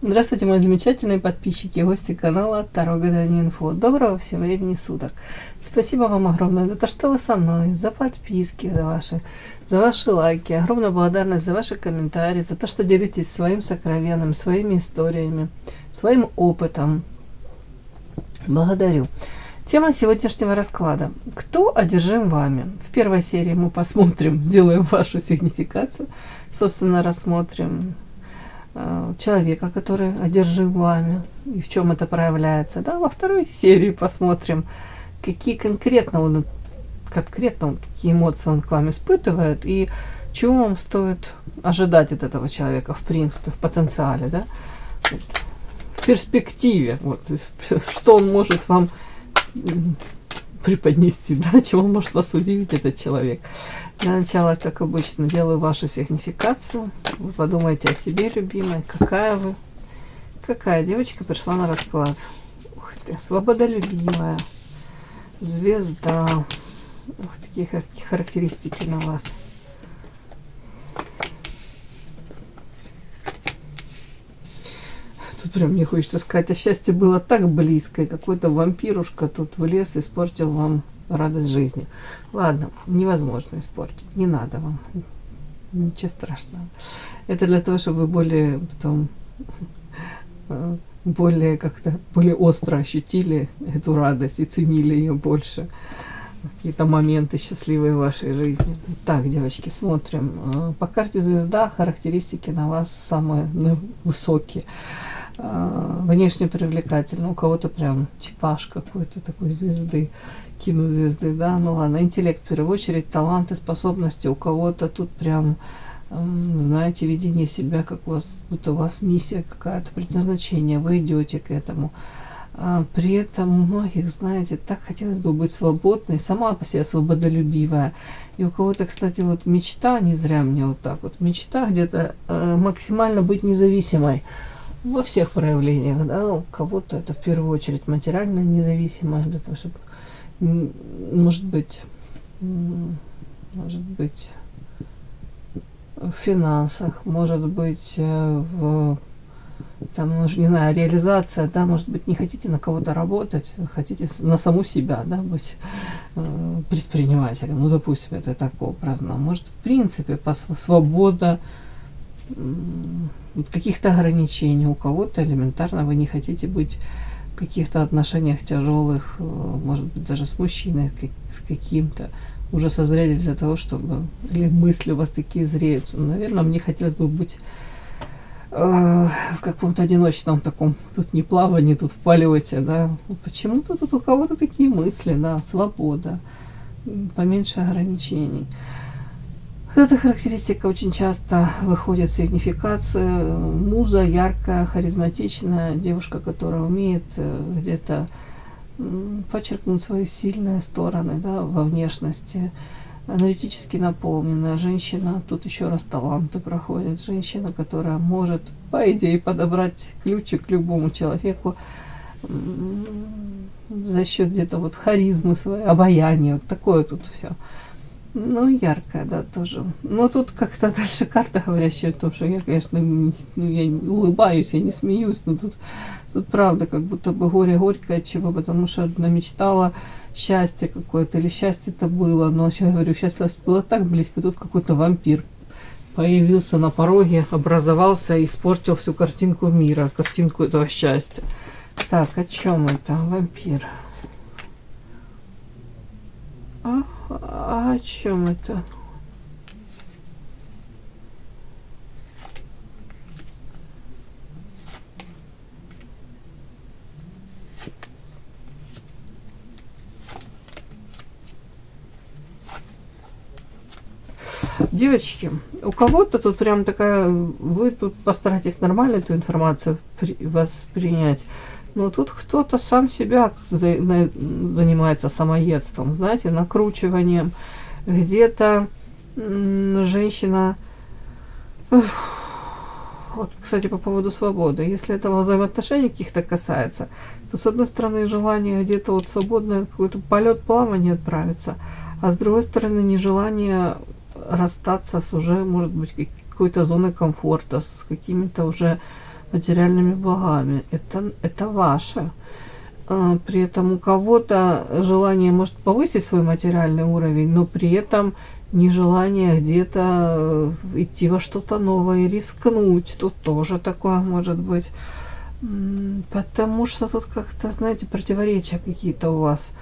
Здравствуйте, мои замечательные подписчики и гости канала Таро Гадание Инфо. Доброго всем времени суток. Спасибо вам огромное за то, что вы со мной, за подписки, за ваши лайки. Огромная благодарность за ваши комментарии, за то, что делитесь своим сокровенным, своими историями, своим опытом. Благодарю. Тема сегодняшнего расклада. Кто одержим вами? В первой серии мы посмотрим, сделаем вашу сигнификацию. Собственно, рассмотрим человека, который одержим вами, и в чем это проявляется. Да? Во второй серии посмотрим, какие конкретно какие эмоции он к вам испытывает, и чего вам стоит ожидать от этого человека, в принципе, в потенциале, да? В перспективе, вот, что он может вам преподнести, да, чего может вас удивить этот человек. Для начала, как обычно, делаю вашу сигнификацию. Вы подумайте о себе, любимой, какая девочка пришла на расклад. Ух ты, свободолюбивая, звезда. Ух, такие характеристики на вас. Тут прям мне хочется сказать, а счастье было так близко, и какой-то вампирушка тут влез и испортил вам радость жизни. Ладно, невозможно испортить, не надо вам, ничего страшного. Это для того, чтобы вы более остро ощутили эту радость и ценили ее больше, какие-то моменты счастливые в вашей жизни. Так, девочки, смотрим. По карте звезда характеристики на вас самые высокие. Внешне привлекательно, у кого-то прям типаж какой-то такой звезды, кинозвезды, да, ну ладно, интеллект в первую очередь, таланты, способности, у кого-то тут прям, знаете, видение себя, как будто у вас миссия какая-то, предназначение, вы идете к этому. При этом у многих, знаете, так хотелось бы быть свободной, сама по себе свободолюбивая. И у кого-то, кстати, вот мечта, не зря мне вот так вот, мечта где-то максимально быть независимой. Во всех проявлениях, да, у кого-то это в первую очередь материально независимое, для того, чтобы, может быть, в финансах, может быть, там, не знаю, реализация, да, может быть, не хотите на кого-то работать, хотите на саму себя, да, быть предпринимателем, ну, допустим, это так образно, может, в принципе, свобода, каких-то ограничений, у кого-то элементарно вы не хотите быть в каких-то отношениях тяжелых, может быть, даже с мужчиной, с каким-то, уже созрели для того, чтобы, или мысли у вас такие зреют. Наверное, мне хотелось бы быть в каком-то одиночном таком, тут не плавании, тут в полете, да. Почему-то тут у кого-то такие мысли, да, свобода, поменьше ограничений. Эта характеристика очень часто выходит в сигнификацию. Муза яркая, харизматичная, девушка, которая умеет где-то подчеркнуть свои сильные стороны, да, во внешности, аналитически наполненная женщина. Тут еще раз таланты проходят. Женщина, которая может, по идее, подобрать ключик к любому человеку за счет где-то вот харизмы своей, обаяния, вот такое тут все. Ну, яркая, да, тоже. Но тут как-то дальше карта, говорящая о том, что я, конечно, я улыбаюсь, я не смеюсь, но тут правда, как будто бы горе горькое, чего, потому что намечтала счастье какое-то, или счастье-то было, но я говорю, счастье было так близко, тут какой-то вампир появился на пороге, образовался и испортил всю картинку мира, картинку этого счастья. Так, о чем это, вампир? А о чем это? Девочки, у кого-то тут прям такая, вы тут постарайтесь нормально эту информацию воспринять, но тут кто-то сам себя занимается самоедством, знаете, накручиванием. Где-то женщина... Вот, кстати, по поводу свободы. Если это взаимоотношений каких-то касается, то, с одной стороны, желание где-то вот свободное, какой-то полет плавания отправиться, а с другой стороны, нежелание расстаться с уже, может быть, какой-то зоной комфорта, с какими-то уже материальными благами. Это ваше. При этом у кого-то желание может повысить свой материальный уровень, но при этом нежелание где-то идти во что-то новое и рискнуть. Тут тоже такое может быть. Потому что тут как-то, знаете, противоречия какие-то у вас.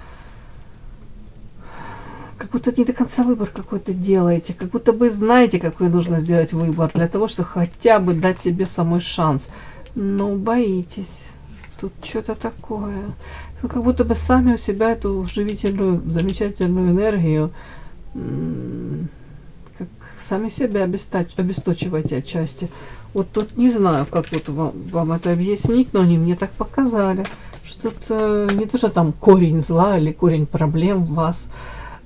Как будто не до конца выбор какой-то делаете, как будто бы знаете, какой нужно сделать выбор для того, чтобы хотя бы дать себе самой шанс. Но боитесь. Тут что-то такое. Вы как будто бы сами у себя эту живительную, замечательную энергию, как сами себя обесточиваете отчасти. Вот тут не знаю, как вот вам это объяснить, но они мне так показали, что тут не то, что там корень зла или корень проблем в вас,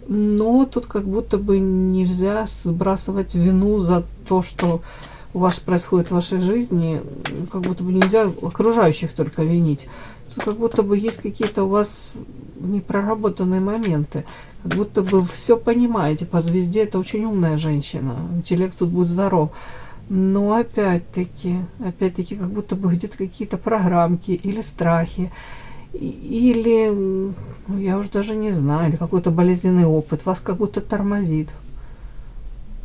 но тут как будто бы нельзя сбрасывать вину за то, что у вас происходит в вашей жизни, как будто бы нельзя окружающих только винить. Тут как будто бы есть какие-то у вас непроработанные моменты, как будто бы все понимаете по звезде. Это очень умная женщина, интеллект тут будет здоров. Но опять-таки, как будто бы где-то какие-то программки или страхи, или, я уже даже не знаю, или какой-то болезненный опыт вас как будто тормозит.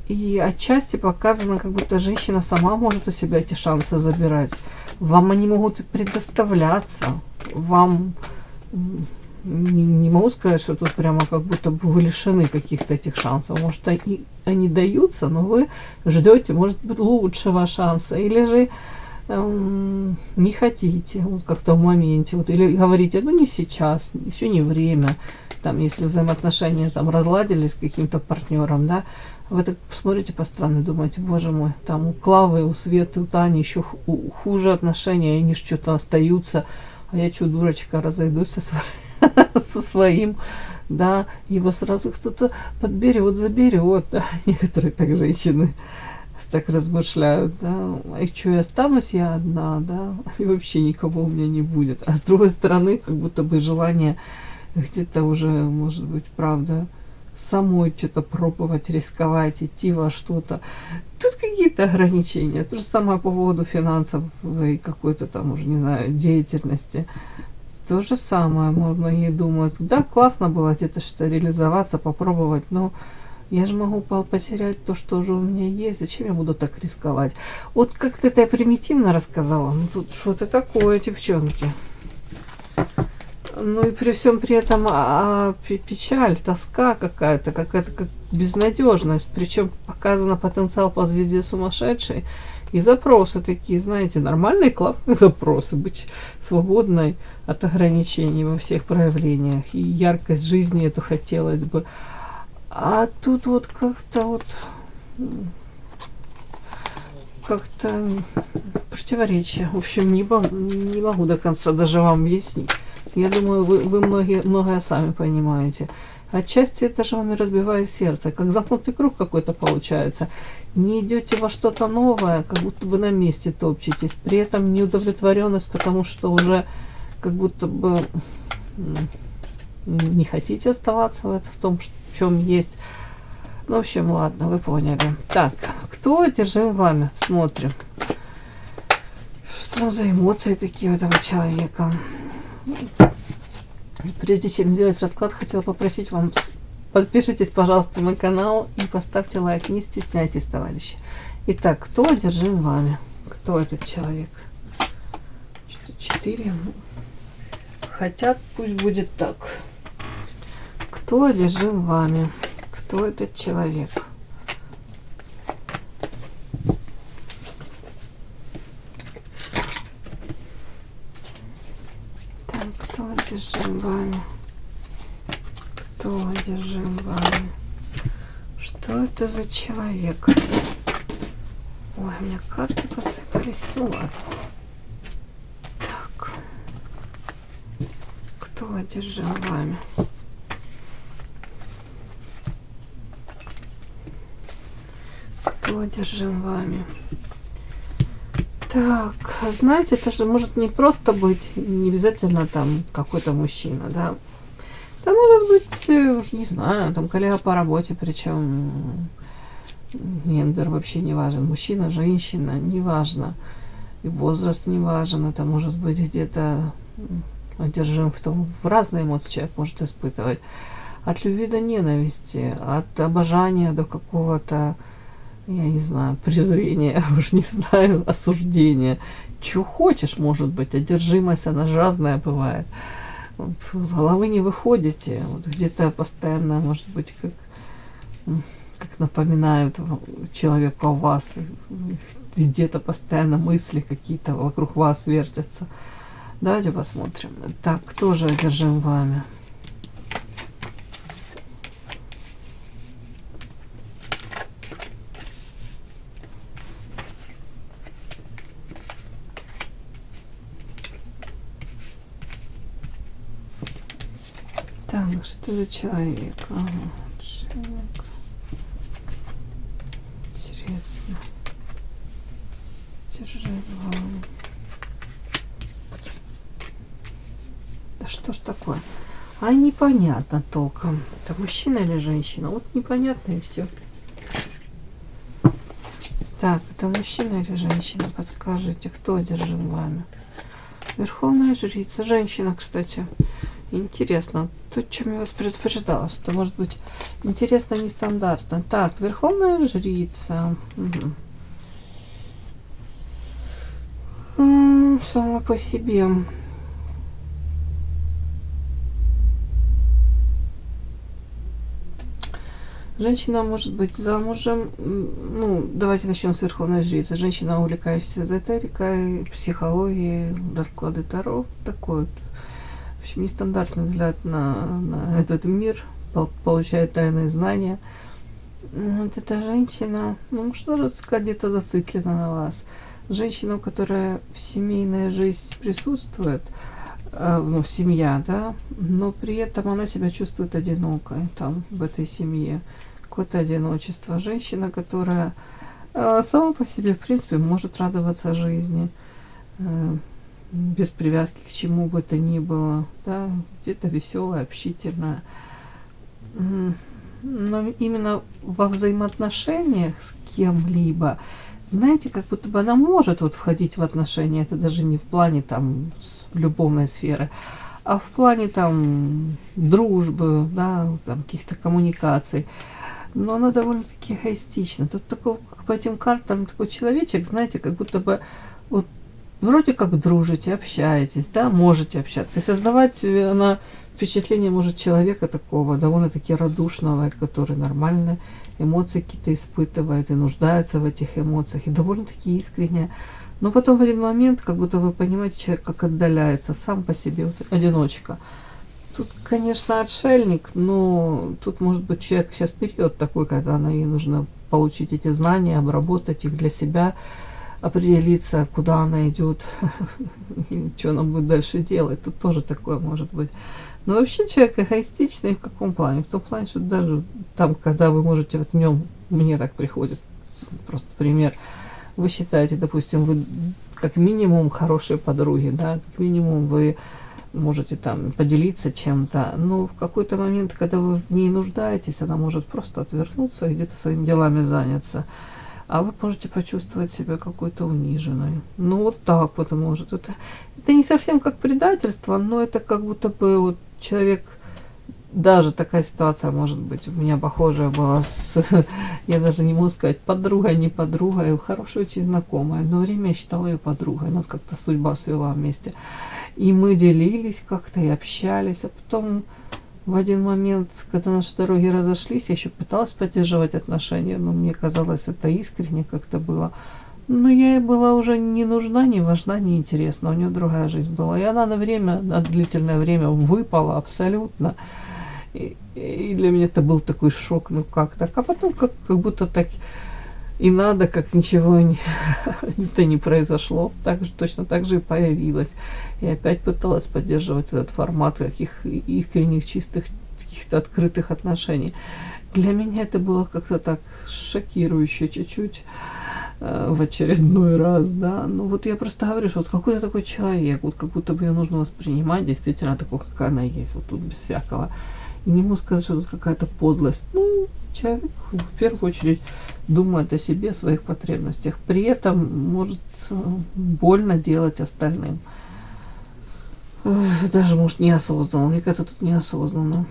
И отчасти показано, как будто женщина сама может у себя эти шансы забирать. Вам они могут предоставляться. Вам не могу сказать, что тут прямо как будто бы вы лишены каких-то этих шансов. Может, они даются, но вы ждете, может быть, лучшего шанса. Или же не хотите, вот как-то в моменте. Вот, или говорите, ну не сейчас, еще не время. Там, если взаимоотношения там разладились с каким-то партнером, да, вы так смотрите по сторонам, думаете, боже мой, там у Клавы, у Светы, у Тани еще хуже отношения, они что-то остаются, а я что, дурочка, разойдусь со своим, да, его сразу кто-то подберет, заберет, да, некоторые так женщины так размышляют, да, и что, я останусь я одна, да, и вообще никого у меня не будет, а с другой стороны, как будто бы желание где-то уже, может быть, правда, самой что-то пробовать, рисковать, идти во что-то. Тут какие-то ограничения. То же самое по поводу финансов и какой-то там, уже не знаю, деятельности. То же самое. Многие думают, да, классно было где-то что-то реализоваться, попробовать, но я же могу потерять то, что уже у меня есть. Зачем я буду так рисковать? Вот как-то это я примитивно рассказала. Ну тут что-то такое, девчонки. Ну и при всем при этом печаль, тоска какая-то как безнадежность. Причем показано потенциал по звезде сумасшедший. И запросы такие, знаете, нормальные, классные запросы. Быть свободной от ограничений во всех проявлениях. И яркость жизни эту хотелось бы. А тут вот как-то противоречие. В общем, не могу до конца даже вам объяснить. Я думаю, вы многое сами понимаете. Отчасти это же вами разбивает сердце. Как замкнутый круг какой-то получается. Не идете во что-то новое, как будто бы на месте топчетесь. При этом неудовлетворенность, потому что уже как будто бы не хотите оставаться в том, в чем есть. Ну, в общем, ладно, вы поняли. Так, кто одержим вами? Смотрим. Что там за эмоции такие у этого человека? Прежде чем сделать расклад, хотела попросить вам, подпишитесь, пожалуйста, на канал и поставьте лайк. Не стесняйтесь, товарищи. Итак, кто одержим вами? Кто этот человек? 4. Хотят, пусть будет так. Кто одержим вами? Кто этот человек? Так, кто одержим вами? Кто одержим вами? Что это за человек? Ой, у меня карты посыпались. Ну ладно. Так. Кто одержим вами? Кто одержим вами? Так, знаете, это же может не просто быть, не обязательно там какой-то мужчина, да. Это может быть, уж не знаю, там коллега по работе, причем гендер вообще не важен. Мужчина, женщина, не важно. и возраст не важен, это может быть где-то одержим в разные эмоции человек может испытывать. От любви до ненависти, от обожания до какого-то, я не знаю, презрения, уж не знаю, осуждения. Чего хочешь, может быть, одержимость, она же разная бывает. Вот, с головы не выходите, вот где-то постоянно, может быть, как напоминают человеку о вас, где-то постоянно мысли какие-то вокруг вас вертятся. Давайте посмотрим. Так, кто же одержим вами? Так, что за человек? Ага, человек. Интересно. Держи вам. Да что ж такое? А непонятно толком. Это мужчина или женщина? Вот непонятно и все. Так, это мужчина или женщина? Подскажите, кто одержим вами? Верховная жрица. Женщина, кстати. Интересно. Тут, чем я вас предупреждала, что может быть интересно, нестандартно. Так, верховная жрица. Угу. Сама по себе. Женщина может быть замужем. Ну, давайте начнем с верховной жрицы. Женщина, увлекающаяся эзотерикой, психологией, расклады Таро. Такой вот, в общем, нестандартный взгляд на этот мир, получает тайные знания. Вот эта женщина, ну, можно сказать, где-то зациклена на вас. Женщина, которая в семейной жизни присутствует, ну, семья, да, но при этом она себя чувствует одинокой там, в этой семье. Какое-то одиночество. Женщина, которая сама по себе, в принципе, может радоваться жизни, без привязки к чему бы то ни было, да, где-то веселая, общительная. Но именно во взаимоотношениях с кем-либо, знаете, как будто бы она может вот входить в отношения, это даже не в плане там любовной сферы, а в плане там дружбы, да, там каких-то коммуникаций. Но она довольно-таки эгоистична. Тут такой, как по этим картам, такой человечек, знаете, как будто бы вот вроде как дружите, общаетесь, да, можете общаться. И создавать она впечатление может человека такого довольно-таки радушного, который нормально эмоции какие-то испытывает и нуждается в этих эмоциях, и довольно-таки искренне. Но потом в один момент, как будто вы понимаете, человек как отдаляется сам по себе, вот, одиночка. Тут, конечно, отшельник, но тут может быть человек сейчас период такой, когда ей нужно получить эти знания, обработать их для себя, определиться, куда она идет, что она будет дальше делать. Тут тоже такое может быть. Но вообще человек эгоистичный в каком плане? В том плане, что даже там, когда вы можете вот в нем, мне так приходит просто пример, вы считаете, допустим, вы как минимум хорошие подруги, да, как минимум вы можете там поделиться чем-то, но в какой-то момент, когда вы в ней нуждаетесь, она может просто отвернуться и где-то своими делами заняться. А вы можете почувствовать себя какой-то униженной. Ну, вот так вот может. Это не совсем как предательство, но это как будто бы вот человек, даже такая ситуация может быть, у меня похожая была с, я даже не могу сказать, подругой, не подругой, хорошая очень знакомая. Одно время я считала ее подругой, нас как-то судьба свела вместе. И мы делились как-то и общались, а потом в один момент, когда наши дороги разошлись, я еще пыталась поддерживать отношения, но мне казалось, это искренне как-то было. Но я ей была уже не нужна, не важна, не интересна. У нее другая жизнь была. И она на длительное время выпала абсолютно. И для меня это был такой шок, ну как так? А потом как будто так и надо, как ничего не произошло. Точно так же и появилась. И опять пыталась поддерживать этот формат каких искренних, чистых, каких-то открытых отношений. Для меня это было как-то так шокирующе чуть-чуть в очередной раз, да. Ну вот я просто говорю, что вот какой-то такой человек, вот как будто бы ее нужно воспринимать действительно такой, как она есть, вот тут без всякого. И не могу сказать, что тут какая-то подлость. Ну, человек в первую очередь думает о себе, о своих потребностях. При этом может больно делать остальным. Даже, может, неосознанно. Мне кажется, тут неосознанно.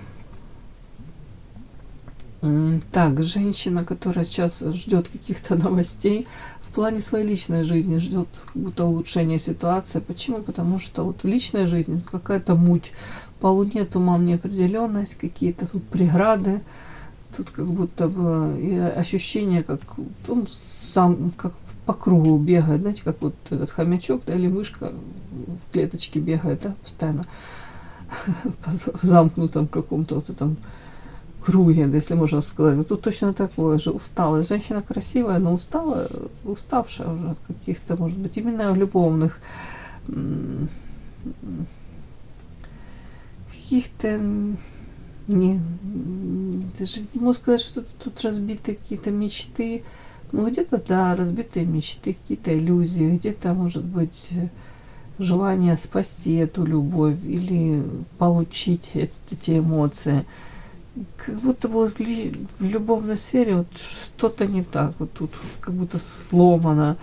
Так, женщина, которая сейчас ждет каких-то новостей, в плане своей личной жизни ждет как будто улучшения ситуации. Почему? Потому что вот в личной жизни какая-то муть. По луне туман, неопределенность, какие-то тут преграды. Тут как будто бы и ощущение, как он сам как по кругу бегает, знаете, как вот этот хомячок, да, или мышка в клеточке бегает, да, постоянно в замкнутом каком-то вот этом круге, если можно сказать. Вот тут точно такое же, усталая. Женщина красивая, но усталая, уставшая уже от каких-то, может быть, именно любовных каких-то не, даже не могу сказать, что тут разбиты какие-то мечты. Ну, где-то, да, разбитые мечты, какие-то иллюзии, где-то, может быть, желание спасти эту любовь или получить эти эмоции. Как будто бы в любовной сфере вот что-то не так. Вот тут как будто сломано.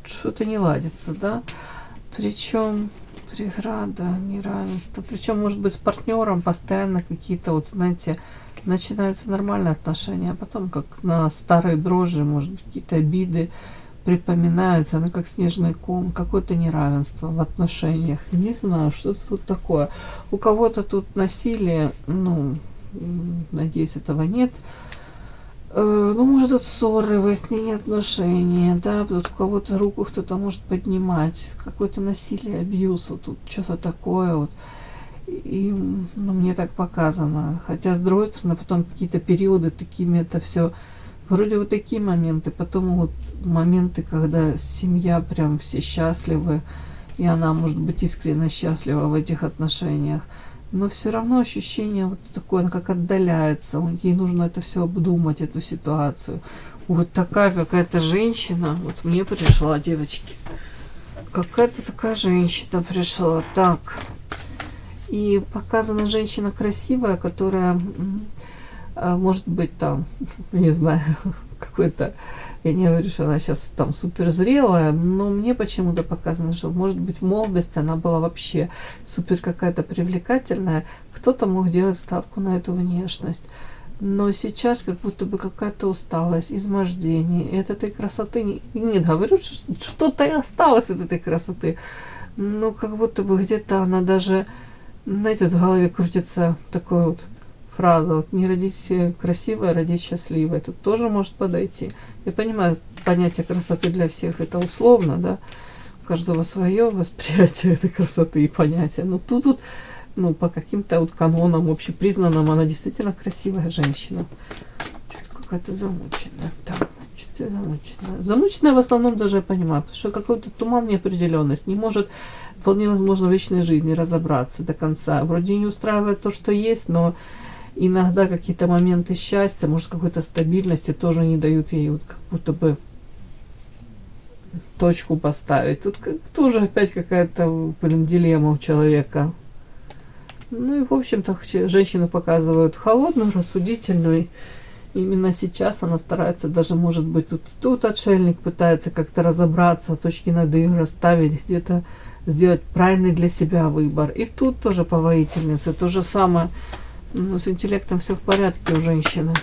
Что-то не ладится, да? Причем преграда, неравенство. Причем, может быть, с партнером постоянно какие-то, вот, знаете, начинаются нормальные отношения, а потом, как на старые дрожжи, может быть, какие-то обиды припоминаются, она как снежный ком, какое-то неравенство в отношениях. Не знаю, что тут такое. У кого-то тут насилие, ну, надеюсь, этого нет. Ну, может, тут ссоры, выяснение отношений, да, тут у кого-то руку кто-то может поднимать, какое-то насилие, абьюз, вот тут что-то такое вот. И ну, мне так показано. Хотя, с другой стороны, потом какие-то периоды такими это все. Вроде вот такие моменты, потом вот моменты, когда семья прям все счастливы, и она может быть искренне счастлива в этих отношениях. Но все равно ощущение вот такое, она как отдаляется, ей нужно это все обдумать, эту ситуацию. Вот такая какая-то женщина, вот мне пришла, девочки, какая-то такая женщина пришла, так, и показана женщина красивая, которая, может быть, там, не знаю, какой-то, я не говорю, что она сейчас там супер зрелая, но мне почему-то показано, что, может быть, в молодости она была вообще супер какая-то привлекательная. Кто-то мог делать ставку на эту внешность. Но сейчас как будто бы какая-то усталость, измождение. И от этой красоты, нет, говорю, что-то и осталось от этой красоты. Но как будто бы где-то она даже, знаете, вот в голове крутится такой вот фраза, вот не родись красивой, а родись счастливой. Тут тоже может подойти. Я понимаю, понятие красоты для всех это условно, да, у каждого свое восприятие этой красоты и понятие. Но тут ну, по каким-то вот канонам общепризнанным она действительно красивая женщина. Что-то какая-то замученная. Так, что-то замученная. Замученная в основном даже я понимаю, потому что какой-то туман, неопределенность, не может вполне возможно в личной жизни разобраться до конца. Вроде не устраивает то, что есть, но иногда какие-то моменты счастья, может, какой-то стабильности тоже не дают ей вот как будто бы точку поставить. Тут тоже опять какая-то, блин, дилемма у человека. Ну и, в общем-то, женщину показывают холодную, рассудительную. Именно сейчас она старается, даже, может быть, тут отшельник пытается как-то разобраться, точки над «и» расставить, где-то сделать правильный для себя выбор. И тут тоже по воительнице то же самое. Ну, с интеллектом все в порядке у женщины.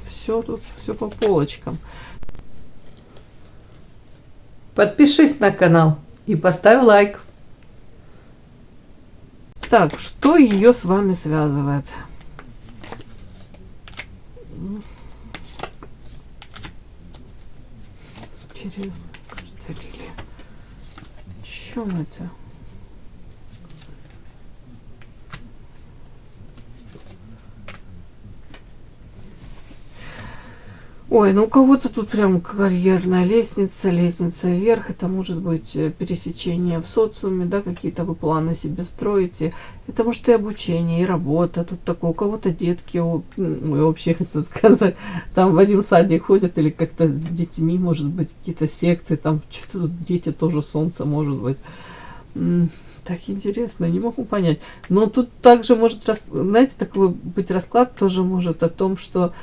Все тут, все по полочкам. Подпишись на канал и поставь лайк. Так, что ее с вами связывает? Интересно, кажется, лилия. О чем это? Ой, ну у кого-то тут прям карьерная лестница, лестница вверх. Это может быть пересечение в социуме, да, какие-то вы планы себе строите. Это может и обучение, и работа. Тут такое, у кого-то детки, вообще, хотел сказать, там в один садик ходят или как-то с детьми, может быть, какие-то секции, там что-то тут дети тоже солнце, может быть. Так интересно, не могу понять. Но тут также может, знаете, такой быть расклад тоже может о том, что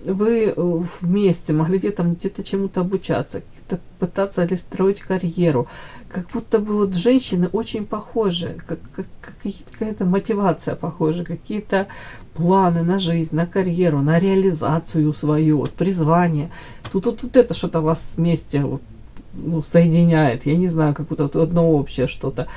вы вместе могли где-то чему-то обучаться, где-то пытаться ли строить карьеру. Как будто бы вот женщины очень похожи, как какая-то мотивация похожа, какие-то планы на жизнь, на карьеру, на реализацию свою, вот, призвание. Тут вот это что-то вас вместе вот, ну, соединяет, я не знаю, как будто вот одно общее что-то.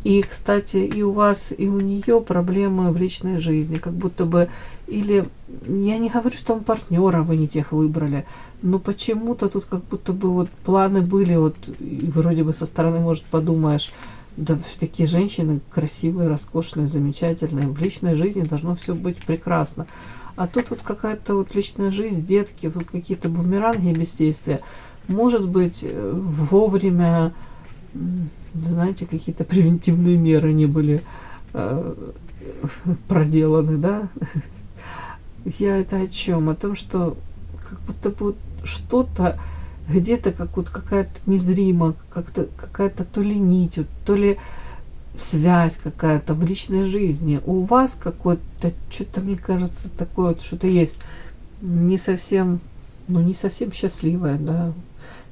И, кстати, и у вас, и у нее проблемы в личной жизни, как будто бы, или, я не говорю, что партнера вы не тех выбрали, но почему-то тут как будто бы вот планы были, вот, и вроде бы со стороны, может, подумаешь, да, такие женщины красивые, роскошные, замечательные, в личной жизни должно все быть прекрасно. А тут вот какая-то вот личная жизнь, детки, вот какие-то бумеранги бездействия. Может быть, вовремя, знаете, какие-то превентивные меры не были проделаны, да? Я это о чем? О том, что как будто бы вот что-то где-то как вот какая-то незримо, как-то какая-то то ли нить, вот, то ли связь какая-то в личной жизни. У вас какое-то, что-то, мне кажется, такое вот, что-то есть не совсем, ну, не совсем счастливое, да,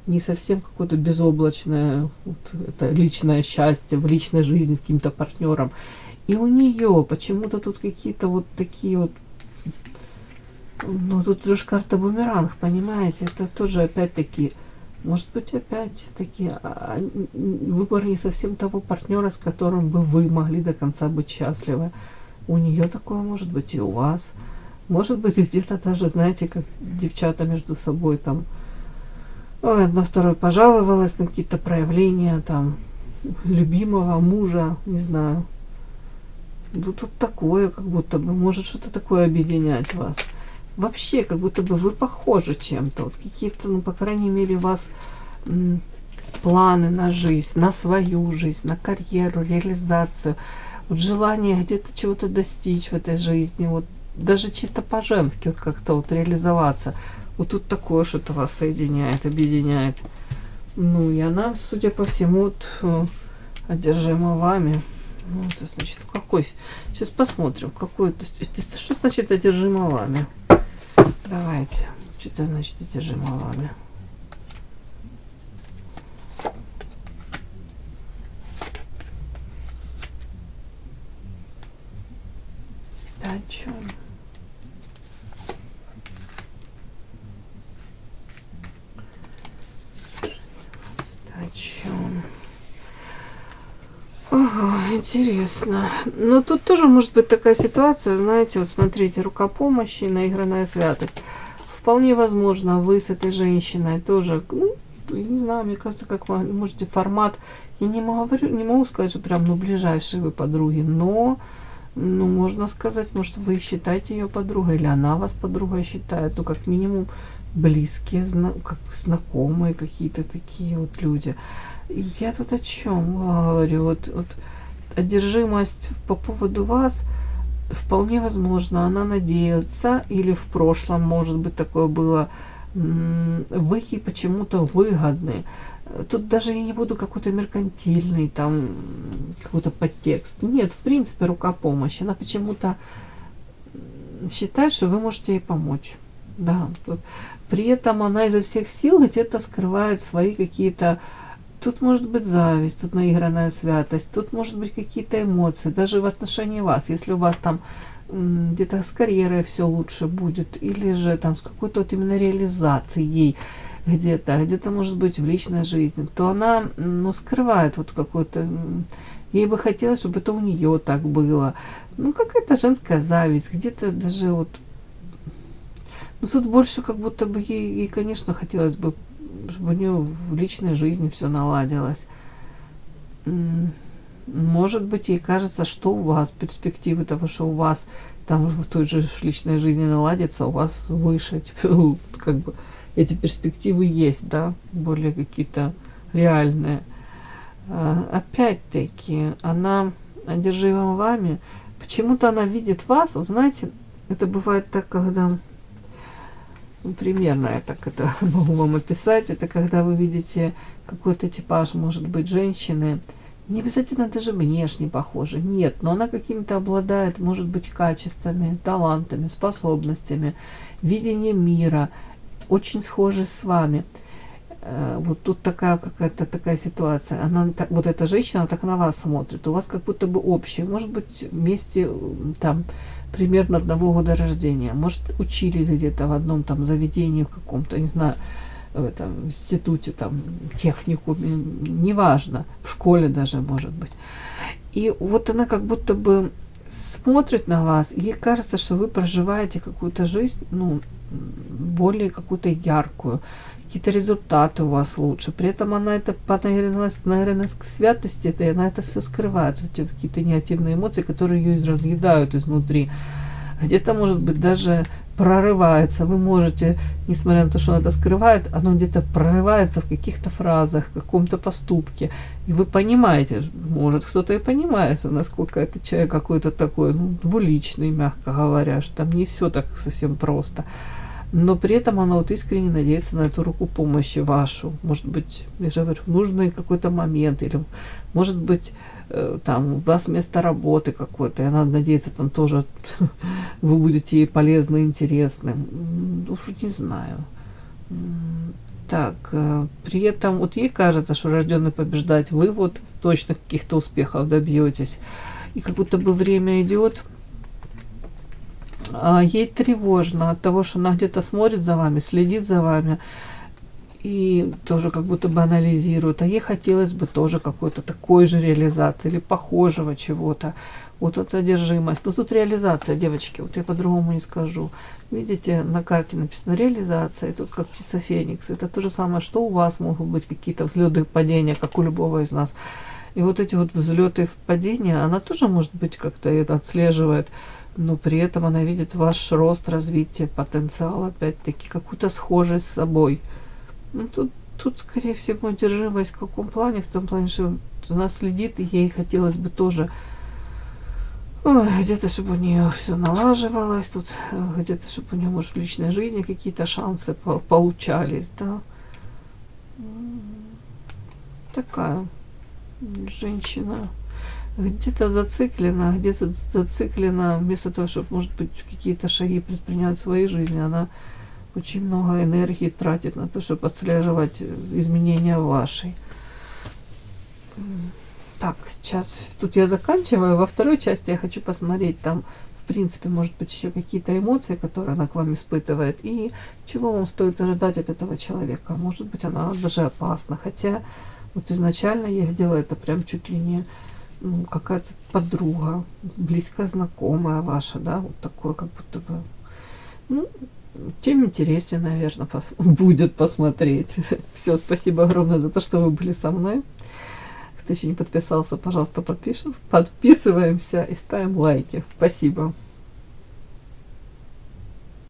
не совсем какое-то безоблачное, вот, это личное счастье в личной жизни с каким-то партнером. И у нее почему-то тут какие-то вот такие вот, ну, тут же карта бумеранг, понимаете, это тоже опять-таки, может быть, опять-таки выбор не совсем того партнера, с которым бы вы могли до конца быть счастливы. У нее такое может быть и у вас. Может быть, где-то даже, знаете, как девчата между собой там, ой, одна второй пожаловалась на какие-то проявления там любимого мужа, не знаю. Ну, тут такое, как будто бы, может что-то такое объединять вас. Вообще, как будто бы вы похожи чем-то. Вот какие-то, ну, по крайней мере, у вас планы на жизнь, на свою жизнь, на карьеру, реализацию. Вот желание где-то чего-то достичь в этой жизни. Вот даже чисто по-женски вот как-то вот реализоваться. Вот тут такое что-то вас соединяет, объединяет. Ну, и она, судя по всему, вот, одержима вами. Ну, это значит, какой? Сейчас посмотрим, какой. Это что значит одержима вами? Давайте. Что это значит одержима вами? Да о чем? О чем? Ого, интересно. Но тут тоже может быть такая ситуация, знаете, вот смотрите, рука помощи, наигранная святость. Вполне возможно, вы с этой женщиной тоже, ну, не знаю, мне кажется, как вы можете формат, я не могу сказать, что прям, ну, ближайшие вы подруги, но, ну, можно сказать, может, вы считаете ее подругой, или она вас подругой считает, ну, как минимум, близкие, как знакомые какие-то такие вот люди. Я тут о чем говорю? Вот одержимость по поводу вас, вполне возможно, она надеется, или в прошлом, может быть, такое было, вы ей почему-то выгодны. Тут даже я не буду какой-то меркантильный, там, какой-то подтекст. Нет, в принципе, рука помощи. Она почему-то считает, что вы можете ей помочь. Да. Вот. При этом она изо всех сил где-то скрывает свои какие-то. Тут может быть зависть, тут наигранная святость, тут может быть какие-то эмоции, даже в отношении вас. Если у вас там где-то с карьерой все лучше будет, или же там с какой-то вот именно реализацией где-то может быть в личной жизни, то она, ну, скрывает вот какой-то. Ей бы хотелось, чтобы это у нее так было. Ну, какая-то женская зависть, где-то даже вот. Ну, тут больше как будто бы ей, конечно, хотелось бы, чтобы у нее в личной жизни все наладилось. Может быть, ей кажется, что у вас перспективы того, что у вас там в той же личной жизни наладится, у вас выше, как бы эти перспективы есть, да, более какие-то реальные. Опять-таки, она одержима вами, почему-то она видит вас, вот знаете, это бывает так, когда, ну, примерно я так это могу вам описать, это когда вы видите какой-то типаж, может быть, женщины, Не обязательно даже внешне похожа, нет, но она какими-то обладает, может быть, качествами, талантами, способностями, видением мира, очень схожи с вами. Вот тут такая какая-то такая ситуация. Она, вот эта женщина так на вас смотрит. У вас как будто бы общее. Может быть, вместе там примерно 1 года рождения. Может, учились где-то в одном там заведении, в каком-то, не знаю, в этом институте, там, техникуме, неважно, в школе даже, может быть. И вот она как будто бы смотрит на вас, и ей кажется, что вы проживаете какую-то жизнь, ну, более какую-то яркую, какие-то результаты у вас лучше. При этом она это, наверное, к святости, это, она это все скрывает, эти какие-то негативные эмоции, которые ее разъедают изнутри. Где-то, может быть, даже прорывается. Вы можете, несмотря на то, что она это скрывает, оно где-то прорывается в каких-то фразах, в каком-то поступке. И вы понимаете, может, кто-то и понимает, насколько этот человек какой-то такой, ну, двуличный, мягко говоря, что там не все так совсем просто. Но при этом она вот искренне надеется на эту руку помощи вашу. Может быть, я же говорю, в нужный какой-то момент, или может быть, там у вас место работы какое-то, и она надеется, там тоже вы будете ей полезны, интересны. Уж не знаю. Так, при этом вот ей кажется, что рожденный побеждать, вы вот точно каких-то успехов добьетесь. И как будто бы время идет, а ей тревожно от того, что она где-то смотрит за вами, следит за вами и тоже как будто бы анализирует. А ей хотелось бы тоже какой-то такой же реализации или похожего чего-то. Вот эта одержимость. Но тут реализация, девочки, вот я по-другому не скажу. Видите, на карте написано реализация, и тут как птица Феникс. Это то же самое, что у вас могут быть какие-то взлеты и падения, как у любого из нас. И вот эти вот взлеты и падения, она тоже, может быть, как-то это отслеживает, но при этом она видит ваш рост, развитие, потенциал, опять-таки, какую-то схожесть с собой. Ну, тут, скорее всего, одержимость в каком плане? В том плане, что она следит, и ей хотелось бы тоже где-то, чтобы у нее все налаживалось, тут где-то, чтобы у нее, может, в личной жизни какие-то шансы получались, да. Такая женщина. Где-то зациклена, вместо того, чтобы, может быть, какие-то шаги предпринять в своей жизни, она очень много энергии тратит на то, чтобы отслеживать изменения вашей. Так, сейчас тут я заканчиваю. Во второй части я хочу посмотреть, там, в принципе, может быть, еще какие-то эмоции, которые она к вам испытывает, и чего вам стоит ожидать от этого человека. Может быть, она даже опасна, хотя вот изначально я видела это прям чуть ли не какая-то подруга, близкая знакомая ваша, да, вот такое, как будто бы, ну, тем интереснее, наверное, будет посмотреть. Все, спасибо огромное за то, что вы были со мной. Кто еще не подписался, пожалуйста, подписываемся и ставим лайки. Спасибо.